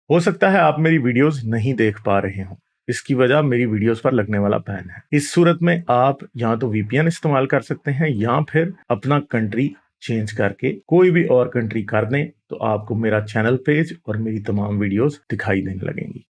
ہو سکتا ہے آپ میری ویڈیوز نہیں دیکھ پا رہے ہوں، اس کی وجہ میری ویڈیوز پر لگنے والا بین ہے۔ اس صورت میں آپ یا تو وی پی این استعمال کر سکتے ہیں یا پھر اپنا کنٹری چینج کر کے کوئی بھی اور کنٹری کر دیں تو آپ کو میرا چینل پیج اور میری تمام ویڈیوز دکھائی دینے لگیں گی۔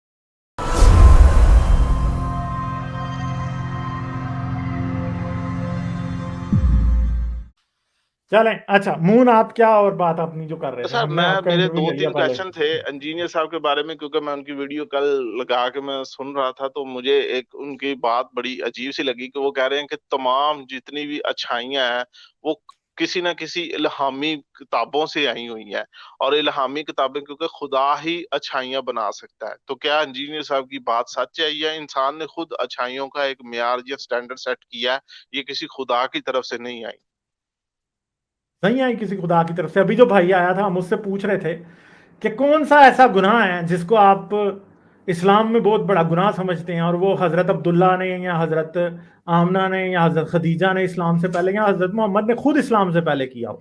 چلیں اچھا مون، آپ کیا اور بات اپنی جو کر رہے تھے؟ سر ہم نے میں آپ کا میرے انٹرویو دو لے لیا تین پہلے۔ کویشچن تھے انجینئر صاحب کے بارے میں، کیونکہ میں ان کی ویڈیو کل لگا کے میں سن رہا تھا تو مجھے ایک ان کی بات بڑی عجیب سی لگی کہ وہ کہہ رہے ہیں کہ تمام جتنی بھی اچھائیاں ہیں وہ کسی نہ کسی الہامی کتابوں سے آئی ہوئی ہیں، اور الہامی کتابیں کیونکہ خدا ہی اچھائیاں بنا سکتا ہے۔ تو کیا انجینئر صاحب کی بات سچ ہے یا انسان نے خود اچھائیوں کا ایک معیار یا سٹینڈرڈ سیٹ کیا ہے، یہ کسی خدا کی طرف سے نہیں آئی؟ نہیں آئی کسی خدا کی طرف سے۔ ابھی جو بھائی آیا تھا ہم اس سے پوچھ رہے تھے کہ کون سا ایسا گناہ ہے جس کو آپ اسلام میں بہت بڑا گناہ سمجھتے ہیں، اور وہ حضرت عبداللہ نے یا حضرت آمنہ نے یا حضرت خدیجہ نے اسلام سے پہلے یا حضرت محمد نے خود اسلام سے پہلے کیا ہو۔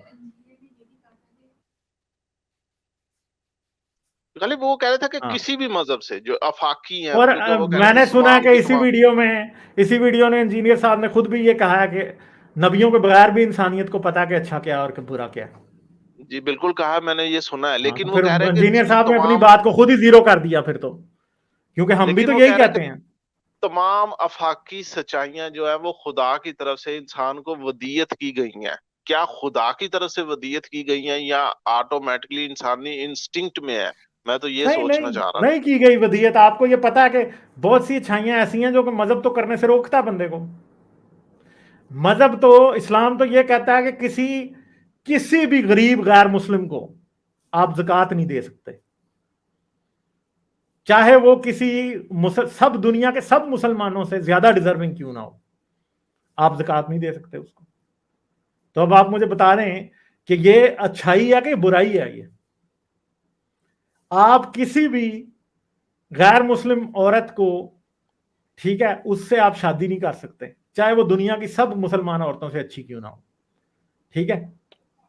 غالب وہ کہہ رہا تھا کہ ہاں، کسی بھی مذہب سے جو افاقی ہیں، اور کیونکہ وہ کہہ رہے میں ہیں نے کہ سنا تمام کہ کی تمام۔ اسی ویڈیو نے انجینئر صاحب نے خود بھی یہ کہا ہے کہ نبیوں کے بغیر بھی انسانیت کو پتا کہ اچھا کیا اور کہ برا کیا ہے۔ جی بالکل کہا، میں نے یہ سنا ہے، ہاں، تو لیکن وہ پھر کہہ رہے ہیں انجینئر کہ صاحب نے اپنی تمام، بات کو خود ہی زیرو کر دیا پھر تو، کیونکہ ہم بھی تو لیکن وہ یہی کہہ رہے ہیں کہ کہتے ہیں۔ تمام افاقی سچائیاں جو ہے وہ خدا کی طرف سے انسان کو ودیت کی گئی ہیں۔ کیا خدا کی طرف سے ودیت کی گئی ہیں یا آٹومیٹکلی انسانی انسٹنکٹ میں ہے؟ میں تو یہ نہیں سوچنا نہیں چاہ رہا تھا۔ نہیں کی گئی ودیت۔ آپ کو یہ پتا ہے کہ بہت سی اچھائیاں ایسی ہیں جو کہ مذہب تو کرنے سے روکتا ہے بندے کو۔ مذہب تو اسلام تو یہ کہتا ہے کہ کسی بھی غریب غیر مسلم کو آپ زکوٰۃ نہیں دے سکتے، چاہے وہ سب دنیا کے سب مسلمانوں سے زیادہ ڈیزرونگ کیوں نہ ہو، آپ زکوٰۃ نہیں دے سکتے اس کو۔ تو اب آپ مجھے بتا رہے ہیں کہ یہ اچھائی ہے کہ برائی ہے؟ یہ آپ کسی بھی غیر مسلم عورت کو، ٹھیک ہے، اس سے آپ شادی نہیں کر سکتے، چاہے وہ دنیا کی سب مسلمان عورتوں سے اچھی کیوں نہ ہو، ٹھیک ہے۔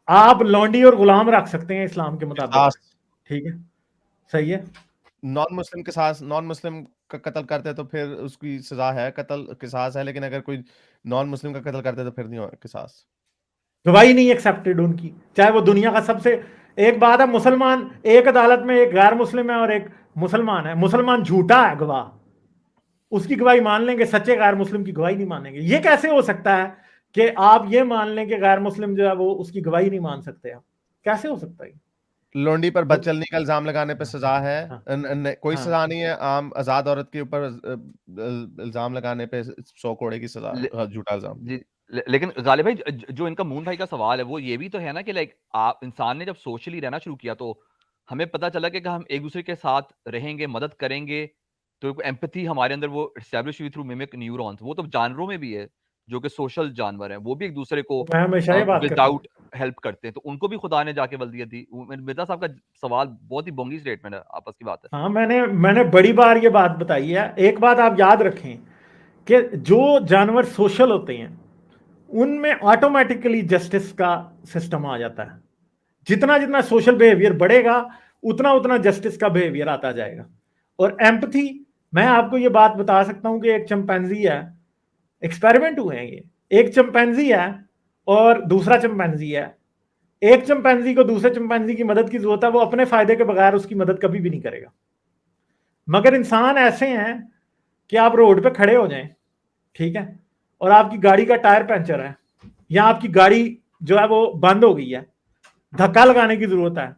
آپ لونڈی اور غلام رکھ سکتے ہیں اسلام کے مطابق، ٹھیک ہے، صحیح ہے۔ نان مسلم کا قتل کرتے تو پھر اس کی سزا ہے، قتل قصاص ہے، لیکن اگر کوئی نان مسلم کا قتل کرتے تو پھر نہیں ہوگا قصاص۔ گواہی نہیں ایکسیپٹڈ ان کی، چاہے وہ دنیا کا سب سے، ایک بات ہے مسلمان ایک عدالت میں ایک غیر مسلم ہے اور ایک مسلمان ہے، مسلمان جھوٹا ہے گواہ، اس کی گواہی مان لیں گے، سچے غیر مسلم کی گواہی نہیں مانیں گے۔ یہ کیسے ہو سکتا ہے کہ آپ یہ مان لیں کہ غیر مسلم جو ہے وہ اس کی گواہی نہیں مان سکتے؟ آپ کیسے ہو سکتا ہے؟ لونڈی پر بد چلنی کا الزام لگانے پہ سزا ہے، کوئی ہاں، سزا نہیں ہے۔ عام آزاد عورت کے اوپر الزام لگانے پہ 100 کوڑے کی سزا، جھوٹا الزام۔ جی لیکن غالب بھائی جو ان کا مون بھائی کا سوال ہے وہ یہ بھی تو ہے نا کہ لائک آپ انسان نے جب سوشلی رہنا شروع کیا تو ہمیں پتہ چلا کہ ہم ایک دوسرے کے ساتھ رہیں گے، مدد کریں گے، تو ایمپتھی ہمارے اندر وہ اسٹیبلش ہوئی تھرو میمک نیورونز۔ وہ تو جانوروں میں بھی ہے جو کہ سوشل جانور ہیں، وہ بھی ایک دوسرے کو میں ہمیشہ یہ بات کرتا ہوں۔ وداؤٹ ہیلپ کرتے ہیں، تو ان کو بھی خدا نے جا کے ولدیت دی۔ مرزا صاحب کا سوال بہت ہی بونگی اسٹیٹمنٹ ہے، آپس کی بات ہے۔ ہاں، میں نے بڑی بار یہ بات بتائی ہے۔ ایک بات آپ یاد رکھیں کہ جو جانور سوشل ہوتے ہیں ان میں آٹومیٹکلی جسٹس کا سسٹم آ جاتا ہے۔ جتنا جتنا سوشل بیہیویئر بڑھے گا اتنا اتنا جسٹس کا بیہیویئر آتا جائے گا۔ اور ایمپتھی، میں آپ کو یہ بات بتا سکتا ہوں کہ ایک چمپینزی ہے، ایکسپیریمنٹ ہوئے ہیں، یہ ایک چمپینزی ہے اور دوسرا چمپینزی ہے، ایک چمپینزی کو دوسرے چمپینزی کی مدد کی ضرورت ہے، وہ اپنے فائدے کے بغیر اس کی مدد کبھی بھی نہیں کرے گا۔ مگر انسان ایسے ہیں کہ آپ روڈ پہ کھڑے ہو جائیں، ٹھیک ہے، اور آپ کی گاڑی کا ٹائر پنچر ہے یا آپ کی گاڑی جو ہے وہ بند ہو گئی ہے، دھکا لگانے کی ضرورت ہے،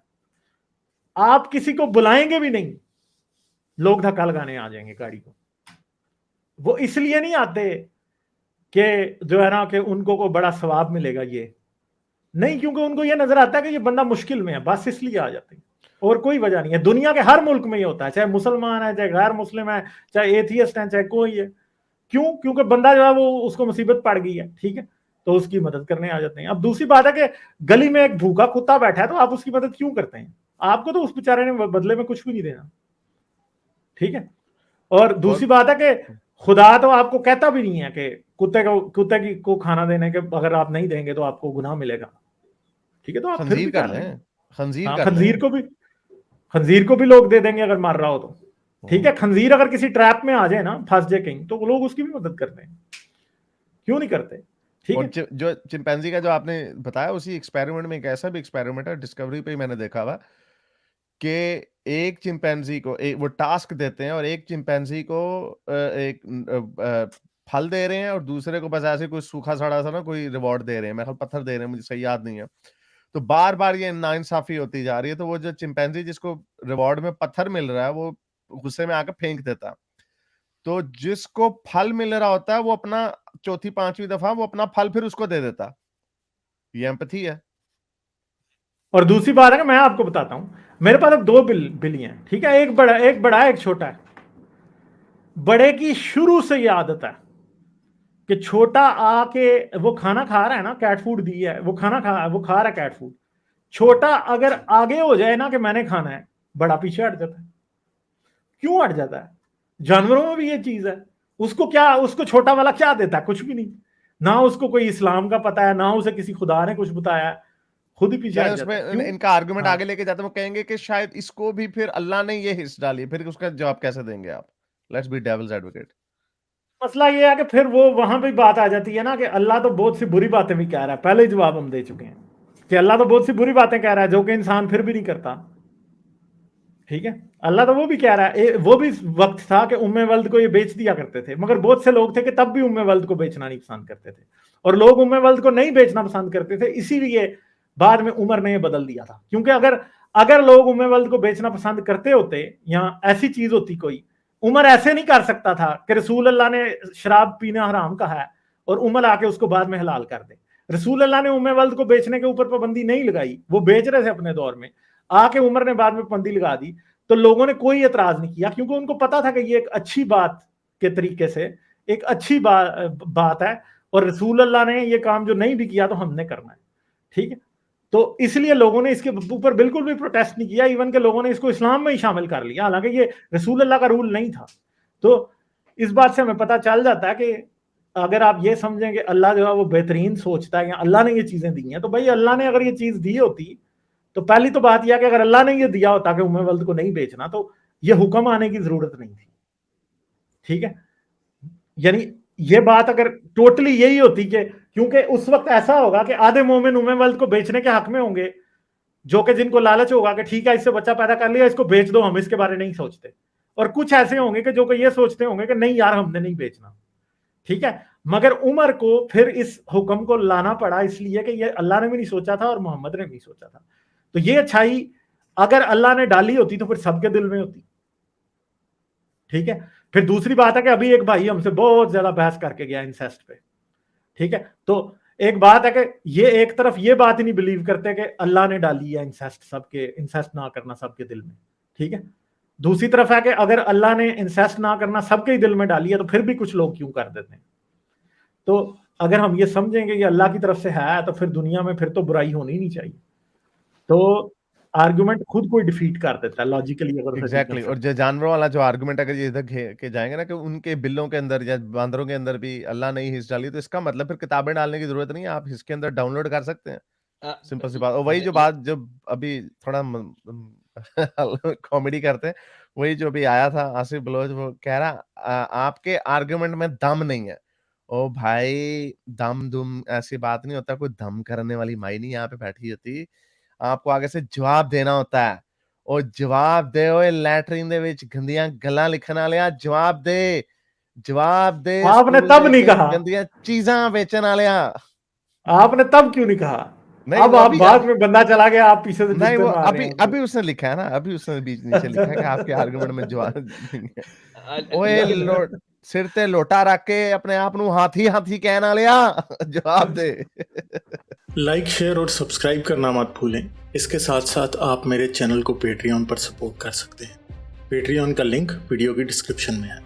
آپ کسی کو بلائیں گے بھی نہیں، لوگ دھکا لگانے آ جائیں گے گاڑی کو۔ وہ اس لیے نہیں آتے کہ جو ہے نا کہ ان کو بڑا ثواب ملے گا، یہ نہیں، کیونکہ ان کو یہ نظر آتا ہے کہ یہ بندہ مشکل میں ہے، بس اس لیے آ جاتے ہیں، اور کوئی وجہ نہیں ہے۔ دنیا کے ہر ملک میں یہ ہوتا ہے، چاہے مسلمان ہے، چاہے غیر مسلم ہے، چاہے ایتھیسٹ ہیں، چاہے کوئی ہے۔ کیوں؟ کیونکہ بندہ جو ہے وہ اس کو مصیبت پڑ گئی ہے، ٹھیک ہے، تو اس کی مدد کرنے آ جاتے ہیں۔ اب دوسری بات ہے کہ گلی میں ایک بھوکا کتا بیٹھا ہے تو آپ اس کی مدد کیوں کرتے ہیں؟ آپ کو تو اس بیچارے نے بدلے میں کچھ بھی نہیں دینا، ٹھیک ہے۔ اور دوسری بات ہے کہ خدا تو آپ کو کہتا بھی نہیں ہے کہ کتے کو کھانا دینے کے اگر آپ نہیں دیں گے تو آپ کو گناہ ملے گا، ٹھیک ہے، تو آپ پھر بھی کر لیں۔ خنزیر ہاں، کر لیں۔ खंजीर को भी लोग दे देंगे अगर मार रहा हो तो, ठीक है। खंजीर अगर किसी ट्रैप में आ जाए ना, फंस जाए कहीं, तो लोग उसकी भी मदद करते हैं, क्यों नहीं करते, ठीक है। और जो चिंपैंजी का जो आपने बताया, उसी एक्सपेरिमेंट में एक ऐसा भी एक्सपेरिमेंट है, डिस्कवरी पे ही मैंने देखा हुआ, कि एक चिंपैंजी को वो टास्क देते हैं, और एक चिंपैंजी को एक फल दे रहे हैं, और दूसरे को बस ऐसे कोई सूखा सड़ा सा ना कोई रिवॉर्ड दे रहे हैं, मेरे ख्याल पत्थर दे रहे हैं, मुझे सही याद नहीं है। तो बार बार ये नाइंसाफी होती जा रही है, तो वो जो चिंपैंजी जिसको रिवॉर्ड में पत्थर मिल रहा है, वो गुस्से में आकर फेंक देता, तो जिसको फल मिल रहा होता है, वो अपना चौथी पांचवी दफा वो अपना फल फिर उसको दे देता। ये एम्पैथी है। और दूसरी बात है कि मैं आपको बताता हूं, मेरे पास अब 2 बिल्ली हैं, ठीक है, एक बड़ा एक छोटा है। बड़े की शुरू से ये आदत है कि छोटा आके वो खाना खा रहा है ना, कैट फूड दी है, वो खा रहा है कैट फूड, छोटा अगर आगे हो जाए ना कि मैंने खाना है, बड़ा पीछे हट जाता है। क्यों हट जाता है? जानवरों में भी ये चीज है। उसको छोटा वाला क्या देता है? कुछ भी नहीं, ना उसको कोई इस्लाम का पता है, ना उसे किसी खुदा ने कुछ बताया, खुद ही पीछे हट जाता है। उसमें इनका आर्गुमेंट आगे लेके जाते हैं, वो कहेंगे कि शायद इसको भी फिर अल्लाह ने ये हिस्सा डाली, फिर उसका जवाब कैसे देंगे आप? Let's be devil's advocate. मसला ये है कि फिर वो वहां पे बात आ जाती है ना कि अल्लाह तो बहुत सी बुरी बातें भी कह रहा है। पहले ही जवाब हम दे चुके हैं कि अल्लाह तो बहुत सी बुरी बातें कह रहा है, जो कि इंसान फिर भी नहीं करता, ठीक है। अल्लाह तो वो भी कह रहा है, वो भी वक्त था कि उम्मे वल्द को ये बेच दिया करते थे, मगर बहुत से लोग थे कि तब भी उम्मे वल्द को बेचना नहीं पसंद करते थे, और लोग उम्मे वल्द को नहीं बेचना पसंद करते थे, इसीलिए बाद में उमर ने ये बदल दिया था। क्योंकि अगर लोग उम्मे वल्द को बेचना पसंद करते होते, या ऐसी चीज होती कोई, उमर ऐसे नहीं कर सकता था कि रसूल अल्लाह ने शराब पीना हराम कहा है और उमर आके उसको बाद में हलाल कर दे। रसूल अल्लाह ने उम्मे वल्द को बेचने के ऊपर पाबंदी नहीं लगाई, वो बेच रहे थे अपने दौर में, आके उमर ने बाद में पाबंदी लगा दी, तो लोगों ने कोई एतराज नहीं किया, क्योंकि उनको पता था कि ये एक अच्छी बात के तरीके से एक अच्छी बात है, और रसूल अल्लाह ने ये काम जो नहीं भी किया तो हमने करना है, ठीक है। तो इसलिए लोगों ने इसके ऊपर बिल्कुल भी प्रोटेस्ट नहीं किया, इवन के लोगों ने इसको इस्लाम में ही शामिल कर लिया, हालांकि ये रसूल अल्लाह का रूल नहीं था। तो इस बात से हमें पता चल जाता है कि अगर आप ये समझें कि अल्लाह जो है वो बेहतरीन सोचता है, या अल्लाह ने ये चीजें दी हैं, तो भाई अल्लाह ने अगर ये चीज दी होती, तो पहली तो बात यह कि अगर अल्लाह ने ये दिया होता कि उम्मे वल्द को नहीं बेचना, तो ये हुक्म आने की जरूरत नहीं थी, ठीक है। यानी ये बात अगर टोटली यही होती कि, क्योंकि उस वक्त ऐसा होगा कि आधे मोमिन उम्मे वल्द को बेचने के हक में होंगे, जो कि जिनको लालच होगा कि ठीक है इससे बच्चा पैदा कर लिया, इसको बेच दो, हम इसके बारे नहीं सोचते, और कुछ ऐसे होंगे कि जो कि ये सोचते होंगे कि नहीं यार हमने नहीं बेचना, ठीक है। मगर उमर को फिर इस हुक्म को लाना पड़ा इसलिए कि ये अल्लाह ने भी नहीं सोचा था और मोहम्मद ने भी नहीं सोचा था। तो ये अच्छाई अगर अल्लाह ने डाली होती तो फिर सबके दिल में होती, ठीक है। फिर दूसरी बात है कि अभी एक भाई हमसे बहुत ज्यादा बहस करके गया इंसेस्ट पे, ठीक है। तो एक बात है कि ये एक तरफ ये बात ही नहीं बिलीव करते कि अल्लाह ने डाली है इंसेस्ट ना करना सबके दिल में, ठीक है। दूसरी तरफ है कि अगर अल्लाह ने इंसेस्ट ना करना सबके ही दिल में डाली है, तो फिर भी कुछ लोग क्यों कर देते हैं। तो अगर हम ये समझेंगे कि अल्लाह की तरफ से है, तो फिर दुनिया में फिर तो बुराई होनी नहीं चाहिए। तो आर्गुमेंट खुद को डिफीट कर देता है लॉजिकली, अगर एग्जैक्टली। और जो जानवरों वाला जो आर्गुमेंट अगर ये इधर के जाएंगे ना कि उनके बिल्लों के अंदर या बांदरों के अंदर भी अल्लाह ने ही हिस्सा डाली, तो इसका मतलब फिर किताबें डालने की जरूरत नहीं है, आप इसके अंदर डाउनलोड कर सकते हैं, सिंपल सी बात। और वही जो बात जब अभी थोड़ा कॉमेडी करते हैं, वही जो अभी आया था आसिफ बलोच, वो कह रहा आपके आर्गुमेंट में दम नहीं है। ओ भाई, दम दुम ऐसी बात नहीं होता, कोई दम करने वाली माई नहीं यहाँ पे बैठी होती, आपको आगे से जवाब देना होता है। और जवाब दे, ओए लैटरिन दे विच गंदियां गल्लां लिखण वालिया, जवाब दे आपने तब नहीं कहा, गंदियां चीजां बेचण वालिया, आपने तब क्यों नहीं कहा? नहीं, अब आप बाद में बंदा चला गया, आप पीछे से नहीं, वो मार रहे हैं। अभी उसने लिखा है ना, अभी उसने बीच नीचे लिखा है कि आपके आर्गुमेंट में जवाब नहीं है। ओए सिर ते लोटा रख के अपने आप नू हाथी कहण वालिया, जवाब दे। लाइक, शेयर और सब्सक्राइब करना मत भूलें। इसके साथ साथ आप मेरे चैनल को पेट्रियन पर सपोर्ट कर सकते हैं। पेट्रियन का लिंक वीडियो की डिस्क्रिप्शन में है।